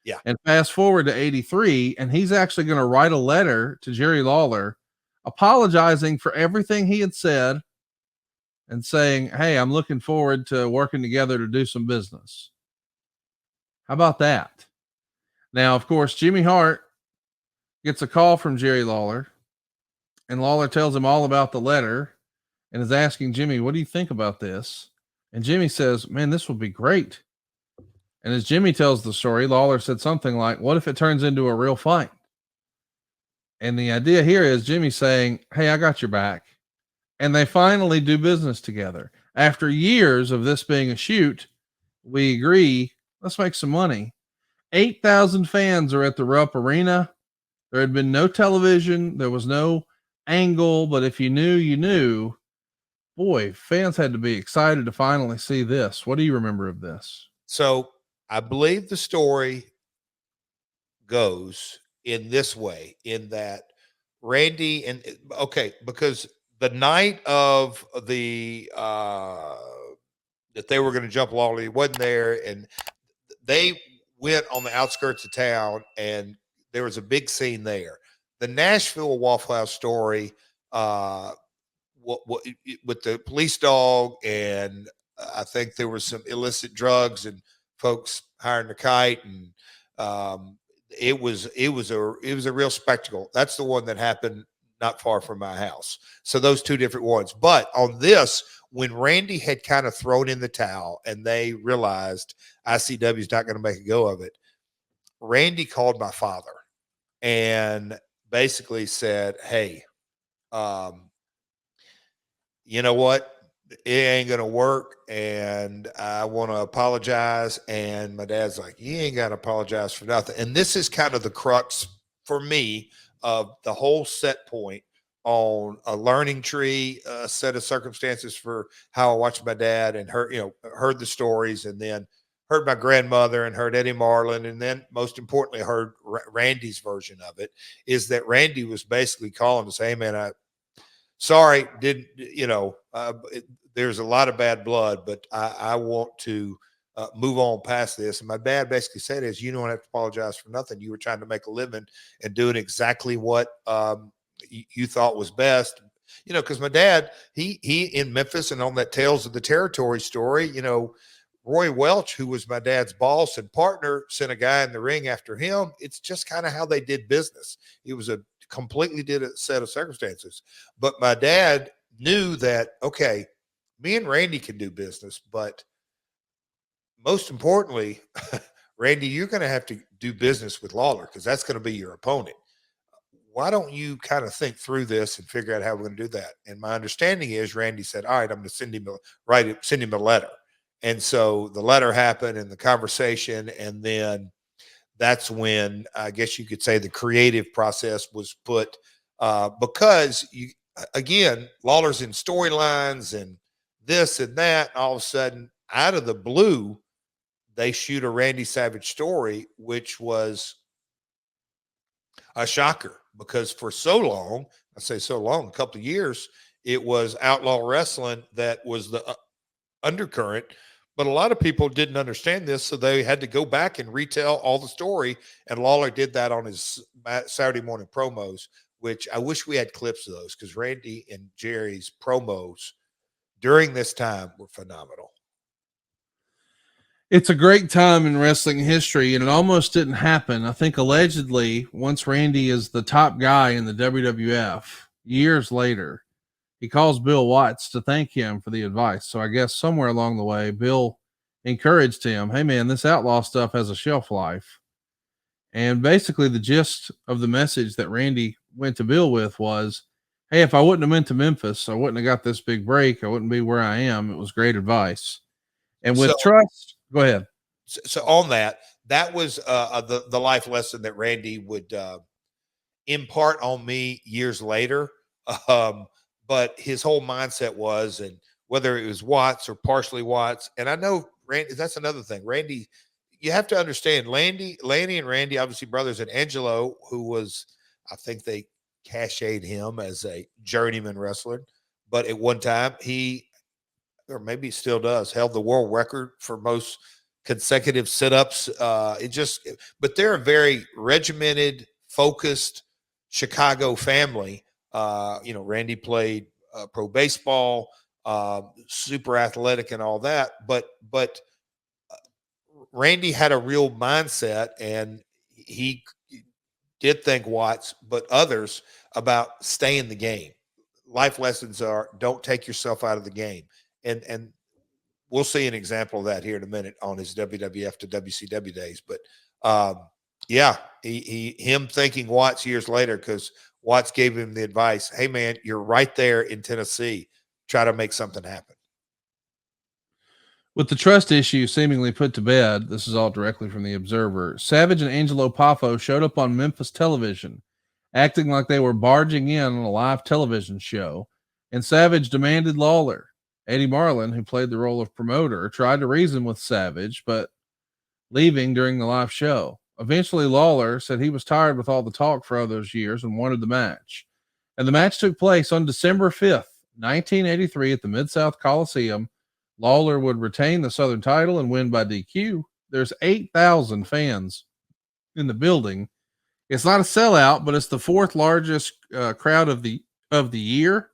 Yeah. And fast forward to 83, and he's actually going to write a letter to Jerry Lawler apologizing for everything he had said and saying, "Hey, I'm looking forward to working together to do some business." How about that? Now, of course, Jimmy Hart gets a call from Jerry Lawler, and Lawler tells him all about the letter and is asking Jimmy, "What do you think about this?" And Jimmy says, "Man, this will be great." And as Jimmy tells the story, Lawler said something like, "What if it turns into a real fight?" And the idea here is Jimmy saying, "Hey, I got your back." And they finally do business together. After years of this being a shoot, we agree, let's make some money. 8,000 fans are at the Rupp Arena. There had been no television, there was no angle, but if you knew, you knew. Boy, fans had to be excited to finally see this. What do you remember of this? So I believe the story goes in this way, in that Randy and okay, because the night of the that they were going to jump Lawler, he wasn't there, and they went on the outskirts of town, and there was a big scene there. The Nashville Waffle House story, with the police dog, and I think there was some illicit drugs and folks hiring the kite, and it was a real spectacle. That's the one that happened not far from my house. So those two different ones. But on this, when Randy had kind of thrown in the towel and they realized ICW is not going to make a go of it, Randy called my father and basically said, "Hey, um, you know what? It ain't going to work. And I want to apologize." And my dad's like, "You ain't got to apologize for nothing." And this is kind of the crux for me of the whole set point on a learning tree, a set of circumstances for how I watched my dad and heard the stories, and then heard my grandmother and heard Eddie Marlin. And then most importantly, heard Randy's version of it, is that Randy was basically calling to say, "Hey man, sorry, didn't there's a lot of bad blood, but I want to move on past this." And my dad basically said, "Is you don't have to apologize for nothing. You were trying to make a living and doing exactly what you thought was best." Because my dad, he in Memphis, and on that Tales of the Territory story, Roy Welch, who was my dad's boss and partner, sent a guy in the ring after him. It's just kind of how they did business. It was a completely different set of circumstances. But my dad knew that, okay, me and Randy can do business, but most importantly, Randy, you're going to have to do business with Lawler because that's going to be your opponent. Why don't you kind of think through this and figure out how we're going to do that? And my understanding is Randy said, "All right, I'm going to send him a letter." And so the letter happened and the conversation, and then that's when I guess you could say the creative process was put, because again, Lawler's in storylines and this and that, and all of a sudden, out of the blue, they shoot a Randy Savage story, which was a shocker because for so long, I say so long, a couple of years, it was outlaw wrestling that was the undercurrent. But a lot of people didn't understand this, so they had to go back and retell all the story. And Lawler did that on his Saturday morning promos, which I wish we had clips of those, because Randy and Jerry's promos during this time were phenomenal. It's a great time in wrestling history, and it almost didn't happen. I think allegedly, once Randy is the top guy in the WWF, years later, he calls Bill Watts to thank him for the advice. So I guess somewhere along the way, Bill encouraged him, "Hey man, this outlaw stuff has a shelf life." And basically, the gist of the message that Randy went to Bill with was, "Hey, if I wouldn't have went to Memphis, I wouldn't have got this big break. I wouldn't be where I am. It was great advice." And So, with trust, go ahead. so on that, that was the life lesson that Randy would impart on me years later. Um, but his whole mindset was, and whether it was Watts or partially Watts, and I know Randy, that's another thing. Randy, you have to understand, Lanny and Randy, obviously brothers, and Angelo, who was, I think they cached him as a journeyman wrestler, but at one time he, or maybe he still does, held the world record for most consecutive sit-ups. But they're a very regimented, focused Chicago family. Randy played pro baseball, super athletic and all that. But Randy had a real mindset, and he did think Watts, but others, about stay in the game. Life lessons are don't take yourself out of the game. And we'll see an example of that here in a minute on his WWF to WCW days. But yeah, him thinking Watts years later, because Watts gave him the advice, hey man, you're right there in Tennessee. Try to make something happen. With the trust issue seemingly put to bed, this is all directly from the Observer. Savage and Angelo Poffo showed up on Memphis television, acting like they were barging in on a live television show, and Savage demanded Lawler. Eddie Marlin, who played the role of promoter, tried to reason with Savage, but leaving during the live show. Eventually, Lawler said he was tired with all the talk for all those years and wanted the match. And the match took place on December 5th, 1983 at the Mid-South Coliseum. Lawler would retain the Southern title and win by DQ. There's 8,000 fans in the building. It's not a sellout, but it's the fourth largest crowd of the year.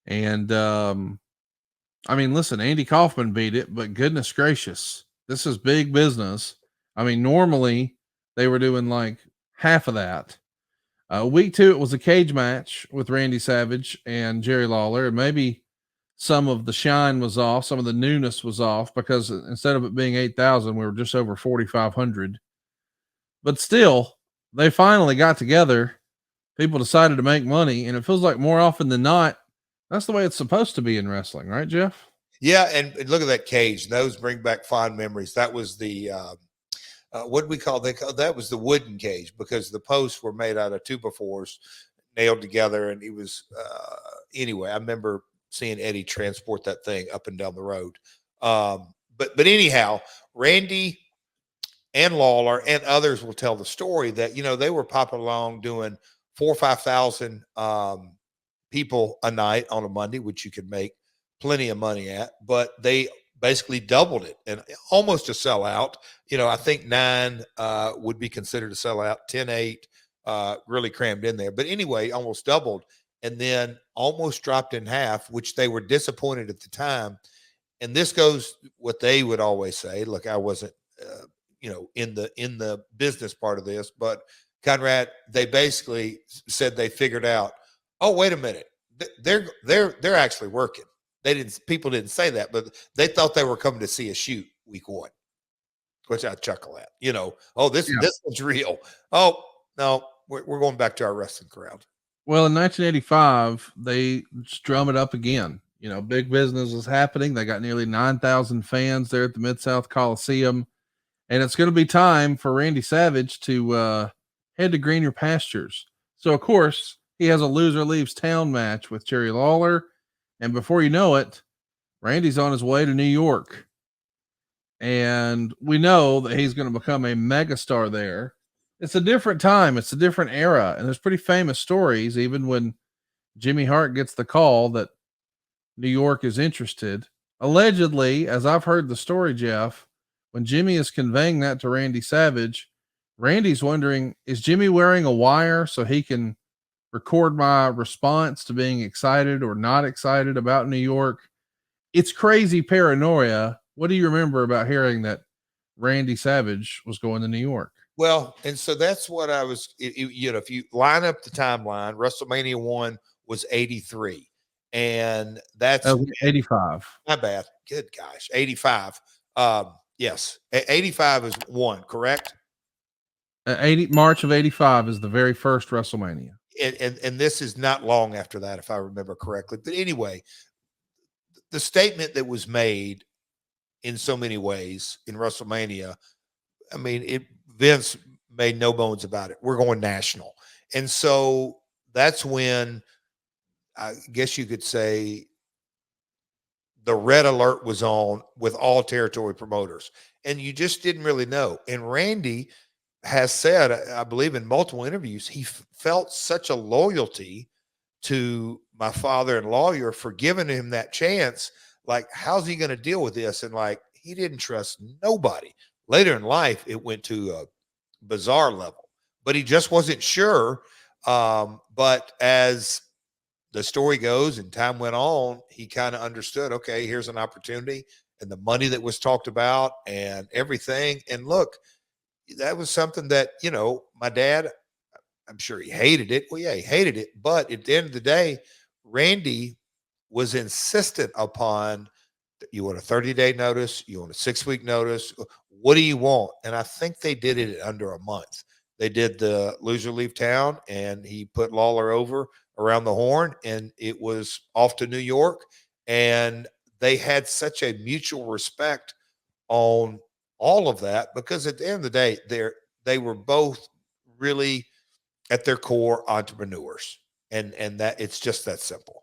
And I mean, listen, Andy Kaufman beat it, but goodness gracious, this is big business. I mean, normally they were doing like half of that. Week 2, it was a cage match with Randy Savage and Jerry Lawler, and maybe some of the shine was off, some of the newness was off, because instead of it being 8,000, we were just over 4,500. But still, they finally got together. People decided to make money, and it feels like more often than not, that's the way it's supposed to be in wrestling, right, Jeff? Yeah, and look at that cage. Those bring back fond memories. That was the what do we call that was the wooden cage, because the posts were made out of 2x4s nailed together, and he was anyway. I remember seeing Eddie transport that thing up and down the road. But anyhow, Randy and Lawler and others will tell the story that they were popping along doing 4,000 or 5,000 people a night on a Monday, which you could make plenty of money at, but they basically doubled it and almost a sellout. I think 9 would be considered a sellout, 10-8 really crammed in there. But anyway, almost doubled, and then almost dropped in half, which they were disappointed at the time. And this goes what they would always say. Look, I wasn't, in the business part of this, but Conrad, they basically said they figured out, oh, wait a minute, they're actually working. People didn't say that, but they thought they were coming to see a shoot week 1, which I chuckle at. This one's real. Oh no, we're going back to our wrestling crowd. Well, in 1985, they drum it up again. Big business is happening. They got nearly 9,000 fans there at the Mid-South Coliseum. And it's going to be time for Randy Savage to head to greener pastures. So, of course, he has a loser leaves town match with Jerry Lawler. And before you know it, Randy's on his way to New York. And we know that he's going to become a megastar there. It's a different time. It's a different era. And there's pretty famous stories, even when Jimmy Hart gets the call that New York is interested. Allegedly, as I've heard the story, Jeff, when Jimmy is conveying that to Randy Savage, Randy's wondering, is Jimmy wearing a wire so he can record my response to being excited or not excited about New York? It's crazy paranoia. What do you remember about hearing that Randy Savage was going to New York? Well, and so that's what I was, if you line up the timeline, WrestleMania 1 was 83. And that's 85. My bad. Good gosh. 85. Yes. 85 is 1, correct? 80 March of 85 is the very first WrestleMania. And this is not long after that, if I remember correctly. But anyway, the statement that was made in so many ways in WrestleMania, I mean, Vince made no bones about it. We're going national. And so that's when I guess you could say the red alert was on with all territory promoters. And you just didn't really know. And Randy has said, I believe in multiple interviews, he felt such a loyalty to my father and Lawyer for giving him that chance. Like, how's he going to deal with this? And like, he didn't trust nobody. Later in life, it went to a bizarre level, but he just wasn't sure. But as the story goes and time went on, he kind of understood, okay, here's an opportunity, and the money that was talked about and everything. And look, that was something that, my dad, I'm sure he hated it. Well, yeah, he hated it. But at the end of the day, Randy was insistent upon, you want a 30-day notice, you want a 6-week notice, what do you want? And I think they did it in under a month. They did the loser leave town, and he put Lawler over around the horn, and it was off to New York. And they had such a mutual respect on all of that, because at the end of the day, they were both really at their core entrepreneurs, and that it's just that simple.